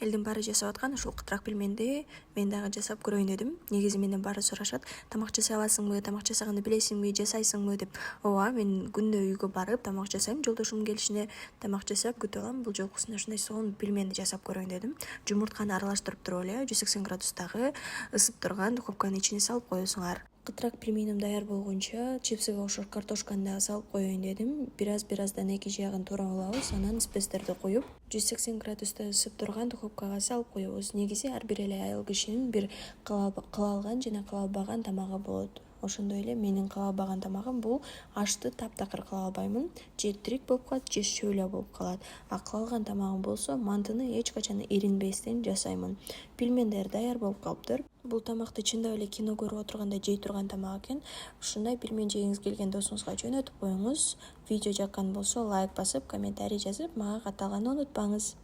элдин баары жасап аткан ушул кытырак пельменди мен дагы жасап көрөйүн дедим. Негизи менден баары сурашат, тамак жасай аласыңбы, тамак жасаганды билесиңби, жасайсыңбы деп. Ооба, мен күндө үйгө барып тамак жасайм, жолдошум келишине тамак жасап күтүп алам. Бул жолкусуна ушундай сонун пельменди жасап көрөйүн дедим. Жумуртканы аралаштырып туруп эле 180 градустагы ысып турган духовканын ичине салып коесуңар. Кытырак пельменим даяр болгончо чипсиге окшош картошканы дагы салып коеюн дедим. Бираздан эки жагын туура алабыз, анан спецтерди коюп 180 градуста ысып турган духовкага салып коебуз. Негизи ар бир эле айыл кишинин бир кыла алган жана кыла албаган тамагы болот. Ошондой эле менин кыла албаган тамагым бул ашты таптакыр кыла албаймын. Же тирик болуп калат, же шөйлө болуп калат. А кыла алган тамагым болсо мантыны эч качан иринбестен жасаймын. Пельмендер даяр болуп калыптыр. Бул тамакты чындап эле кино көрүп отурганда жей турган тамак экен. Ушундай пельмен жегиңиз келген досуңузга жөнөтүп коюңуз. Видео жаккан болсо лайк басып, комментарий жазып, мага катталганды унутпаңыз.